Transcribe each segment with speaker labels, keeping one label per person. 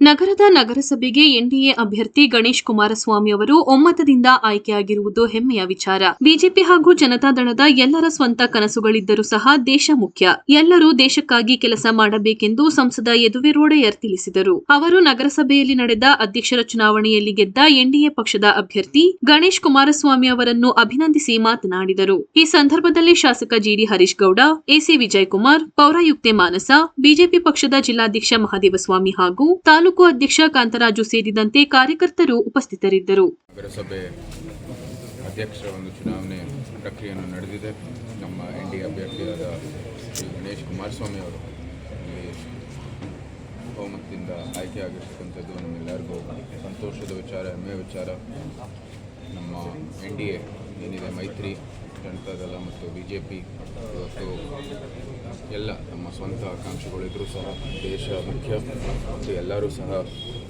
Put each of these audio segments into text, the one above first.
Speaker 1: ನಗರದ ನಗರಸಭೆಗೆ ಎನ್ಡಿಎ ಅಭ್ಯರ್ಥಿ ಗಣೇಶ್ ಕುಮಾರಸ್ವಾಮಿ ಅವರು ಒಮ್ಮತದಿಂದ ಆಯ್ಕೆಯಾಗಿರುವುದು ಹೆಮ್ಮೆಯ ವಿಚಾರ. ಬಿಜೆಪಿ ಹಾಗೂ ಜನತಾದಳದ ಎಲ್ಲರ ಸ್ವಂತ ಕನಸುಗಳಿದ್ದರೂ ಸಹ ದೇಶ ಮುಖ್ಯ. ಎಲ್ಲರೂ ದೇಶಕ್ಕಾಗಿ ಕೆಲಸ ಮಾಡಬೇಕೆಂದು ಸಂಸದ ಯದುವೀರ್ ಒಡೆಯರ್ ತಿಳಿಸಿದರು. ಅವರು ನಗರಸಭೆಯಲ್ಲಿ ನಡೆದ ಅಧ್ಯಕ್ಷರ ಚುನಾವಣೆಯಲ್ಲಿ ಗೆದ್ದ ಎನ್ಡಿಎ ಪಕ್ಷದ ಅಭ್ಯರ್ಥಿ ಗಣೇಶ್ ಕುಮಾರಸ್ವಾಮಿ ಅವರನ್ನು ಅಭಿನಂದಿಸಿ ಮಾತನಾಡಿದರು. ಈ ಸಂದರ್ಭದಲ್ಲಿ ಶಾಸಕ ಜಿಡಿ ಹರೀಶ್ ಗೌಡ, ಎಸಿ ವಿಜಯಕುಮಾರ್, ಪೌರಾಯುಕ್ತೆ ಮಾನಸ, ಬಿಜೆಪಿ ಪಕ್ಷದ ಜಿಲ್ಲಾಧ್ಯಕ್ಷ ಮಹದೇವಸ್ವಾಮಿ ಹಾಗೂ ತಾಲೂಕು ಅಧ್ಯಕ್ಷ ಕಾಂತರಾಜು ಸೇರಿದಂತೆ ಕಾರ್ಯಕರ್ತರು ಉಪಸ್ಥಿತರಿದ್ದರು.
Speaker 2: ನಗರಸಭೆ ಅಧ್ಯಕ್ಷರ ಒಂದು ಚುನಾವಣೆ ಪ್ರಕ್ರಿಯೆಯನ್ನು ನಡೆದಿದೆ. ನಮ್ಮ ಎನ್ಡಿಎ ಅಭ್ಯರ್ಥಿಯಾದ ಶ್ರೀ ಗಣೇಶ್ ಕುಮಾರಸ್ವಾಮಿ ಅವರು ಬಹುಮತದಿಂದ ಆಯ್ಕೆಯಾಗಿರ್ತಕ್ಕಂಥದ್ದು ನಮ್ಮೆಲ್ಲರಿಗೂ ಸಂತೋಷದ ವಿಚಾರ, ಹೆಮ್ಮೆಯ ವಿಚಾರ. ನಮ್ಮ ಎನ್ಡಿಎ ಏನಿದೆ, ಮೈತ್ರಿ ಜನತಾದಳ ಮತ್ತು ಬಿಜೆಪಿ, ಇವತ್ತು ಎಲ್ಲ ನಮ್ಮ ಸ್ವಂತ ಆಕಾಂಕ್ಷೆಗಳಿದ್ರೂ ಸಹ ದೇಶ ಮುಖ್ಯ ಮತ್ತು ಎಲ್ಲರೂ ಸಹ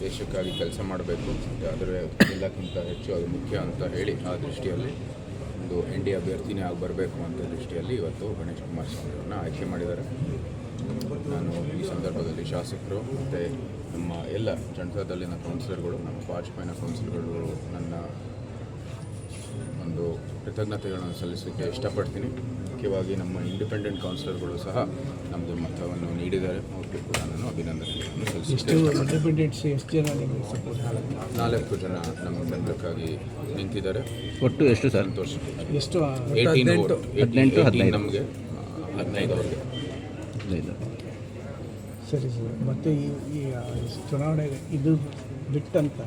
Speaker 2: ದೇಶಕ್ಕಾಗಿ ಕೆಲಸ ಮಾಡಬೇಕು. ಆದರೆ ಎಲ್ಲಕ್ಕಿಂತ ಹೆಚ್ಚು ಅದು ಮುಖ್ಯ ಅಂತ ಹೇಳಿ ಆ ದೃಷ್ಟಿಯಲ್ಲಿ ಒಂದು ಎನ್ಡಿಎ ಅಭ್ಯರ್ಥಿನೇ ಆಗಿ ಬರಬೇಕು ಅಂತ ದೃಷ್ಟಿಯಲ್ಲಿ ಇವತ್ತು ಗಣೇಶ್ ಕುಮಾರಸ್ವಾಮಿಯವರನ್ನು ಆಯ್ಕೆ ಮಾಡಿದ್ದಾರೆ. ನಾನು ಈ ಸಂದರ್ಭದಲ್ಲಿ ಶಾಸಕರು ಮತ್ತು ನಮ್ಮ ಎಲ್ಲ ಜನತಾದಳಿನ ಕೌನ್ಸಿಲರ್ಗಳು, ನಮ್ಮ ವಾಜಪೇಯಿನ ಕೌನ್ಸಿಲರ್ಗಳು ನನ್ನ ಒಂದು ಕೃತಜ್ಞತೆಗಳನ್ನು ಸಲ್ಲಿಸಲಿಕ್ಕೆ ಇಷ್ಟಪಡ್ತೀನಿ. ಮುಖ್ಯವಾಗಿ ನಮ್ಮ ಇಂಡಿಪೆಂಡೆಂಟ್ ಕೌನ್ಸಿಲರ್ಗಳು ಸಹ ನಮ್ಮದು ಮತವನ್ನು ನೀಡಿದ್ದಾರೆ. ಅವ್ರಿಗೆ ಕೂಡ ನಾನು ಅಭಿನಂದನೆಗಳನ್ನು ಸಲ್ಲಿಸುತ್ತೇನೆ. 4 ಜನ ನಮ್ಮ ಬೆಂಬಲಕ್ಕಾಗಿ ನಿಂತಿದ್ದಾರೆ.
Speaker 3: ಒಟ್ಟು ಎಷ್ಟು ಸರ್?
Speaker 2: ಸಂತೋಷ.
Speaker 3: ಎಷ್ಟು?
Speaker 2: 18 ನಮಗೆ, 15 ಅವ್ರಿಗೆ.
Speaker 4: ಸರಿ ಸರ್. ಮತ್ತು ಈ ಚುನಾವಣೆ ಇದು ಬಿಟ್ಟಂತ